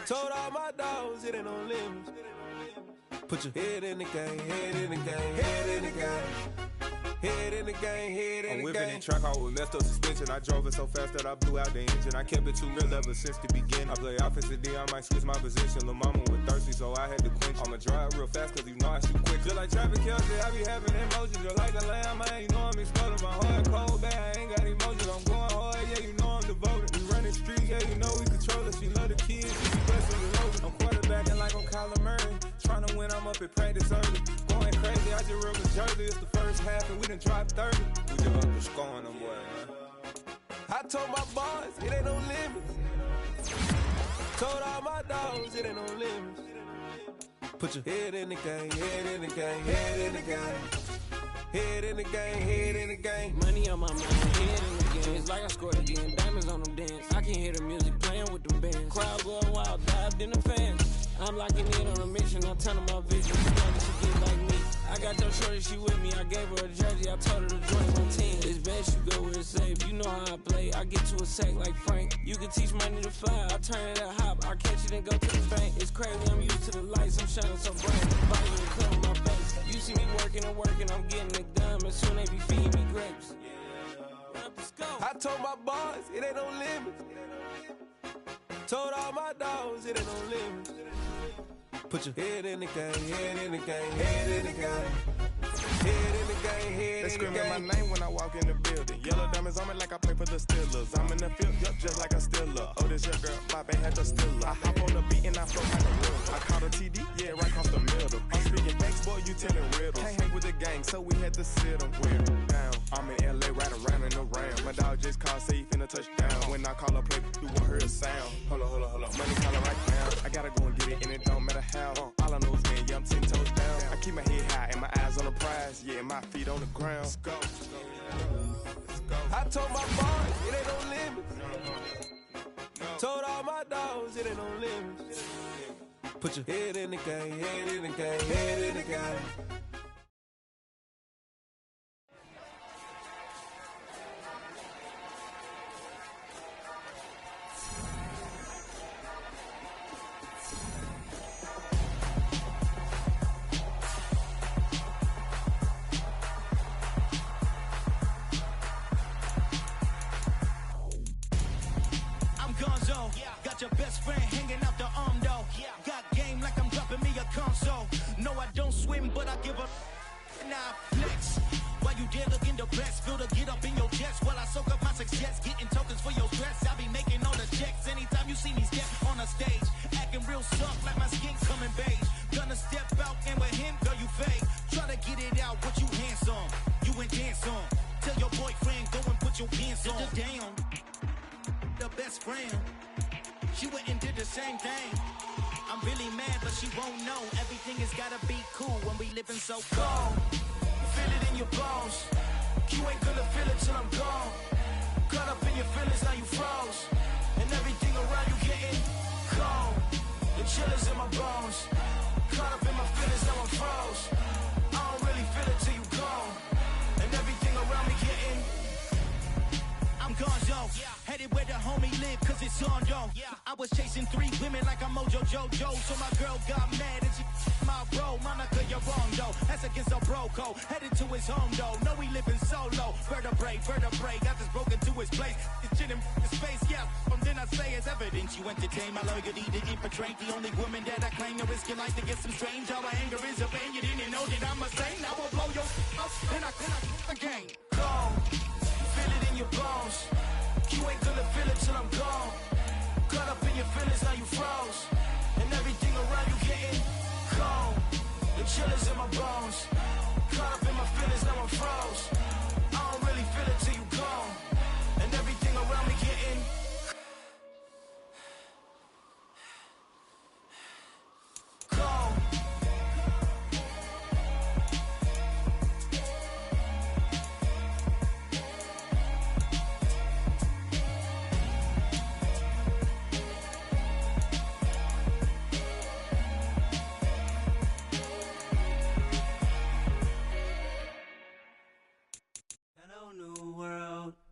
Told all my dogs it ain't no limits. Put your head in the game, head in the game, head in the game. Head in the game, head in the game. I'm whipping in track hall with messed up suspension. I drove it so fast that I blew out the engine. I kept it too real ever since the beginning. I play offensive D, I might switch my position. Lil' mama was thirsty, so I had to quench. I'ma drive real fast, cause you know I shoot quick. Just like traffic Kelsey, I be having emotions. Just like the lamb, man, you know I'm exploding. My heart cold, bad, I ain't got emotions. I'm going hard, yeah, you know I'm devoted. We running streets, yeah, you know we control it. She love the kids, she be blessing the loaded. I'm quarterbacking like I'm Kyler Murray. Trying to win, I'm up at practice early. Going crazy, I just real the jersey. It's the first half and we done dropped 30. We just up the score on them boy, man. I told my boys, it ain't no limits. Told all my dogs, it ain't no limits. Put your head in the game, head in the game, head in the game. Head in the game, head in the game. Money on my mind, head in the game. It's like I scored again, diamonds on them dance. I can hear the music playing with them bands. Crowd going wild, dived in the fans. I'm locking in on a mission, I'm telling my vision. She get like me. I got your shorty, she with me. I gave her a jersey, I told her to join my team. It's best you go where it's safe. You know how I play. I get to a sack like Frank. You can teach money to fly. I turn it at hop. I catch it and go to the bank. It's crazy, I'm used to the lights. I'm shining so bright. Body will cover my face. You see me working and working. I'm getting it done. And soon they be feeding me grapes. Let's go. I told my boys, it ain't no limits. Told all my dogs, it ain't no limits. Put your head in the game, head in the game, head in the game. Head in the game, head They in the screaming game. my name when I walk in the building. Yellow diamonds on me like I play for the Steelers. I'm in the field, yup, just like a Steeler. Oh, this your girl, Bobby had the Steeler. I hop on the beat and I flow like a real. I caught a TD, yeah, right across the middle. I'm speaking thanks, boy, you telling riddles. Can't hang with the gang, so we had to sit them down. I'm in LA, right around and around. My dog just called, say he finna touchdown. When I call a play, you won't hear a sound. Hold up. Money calling right now. I gotta go and get it, and it don't matter how. All I know is man, yeah, I'm 10 toes down. I keep my head high and my eyes on the prize. Yeah, my feet on the ground. Let's go. I told my boys, it ain't no limits. Told all my dogs, it ain't no limits. Put your head in the game, head in the game, head in the game. Got your best friend hanging out the arm though. Got game like I'm dropping me a console. No, I don't swim, but I give up. Nah, flex. While you dare look in the best, feel to get up in your chest while I soak up my success. Getting tokens for your stress. I be making all the checks anytime you see me step on a stage. Acting real soft like my skin coming beige. Gonna step out and with him, girl, you fake. Try to get it out, what you handsome. You ain't dance on. Tell your boyfriend, go and put your pants on. Down. The best friend. She went and did the same thing. I'm really mad, but she won't know. Everything has gotta be cool when we living so cold. Feel it in your bones. You ain't gonna feel it till I'm gone. Caught up in your feelings, now you froze. And everything around you getting cold. The chill is in my bones. Caught up in my feelings, now I'm froze. I don't really feel it till you gone. And everything around me getting I'm gone, yo. Headed where the homie live, cause it's on, yo. I was chasing 3 women like I'm Mojo Jojo. So my girl got mad and she my bro. Monica, you're wrong, though. That's against a bro code. Headed to his home, though. No, we living solo. Vertebrae. Got this broken to his place. It's shit in his face, yeah. From then I say it's evidence. You entertain my loyalty to infiltrate. The only woman that I claim to risk your life to get some strange. How my anger is a pain. You didn't know that I'm a saint. I will blow your up. Then I again. Go. Feel it in your bones. You ain't gonna feel it till I'm gone. Caught up in your feelings, now you froze. And everything around you getting cold. The chill is in my bones. Caught up in my feelings, now I'm froze. I don't really feel it till you gone. And everything around me getting cold.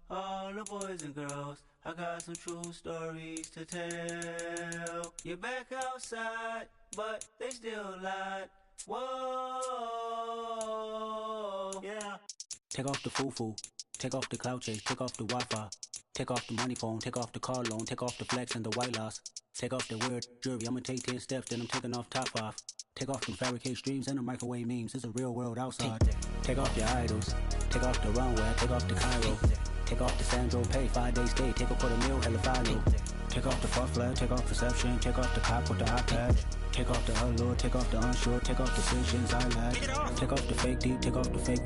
All the boys and girls, I got some true stories to tell. You're back outside, but they still lied. Whoa, yeah. Take off the foo-foo. Take off the cloud chase. Take off the Wi-Fi. Take off the money phone. Take off the car loan. Take off the flex and the white loss. Take off the weird jewelry. I'ma take 10 steps, then I'm taking off top 5. Take off the fabricate streams and the microwave memes. It's a real world outside. Take off your idols. Take off the runway. Take off the Cairo. Take off the Sandro Pay. 5-day stay. Take a $250,000. Hella follow. Take off the far flag. Take off perception. Take off the cop with the iPad. Take off the allure. Take off the unsure. Take off decisions I lack. Take off the fake deep. Take off the fake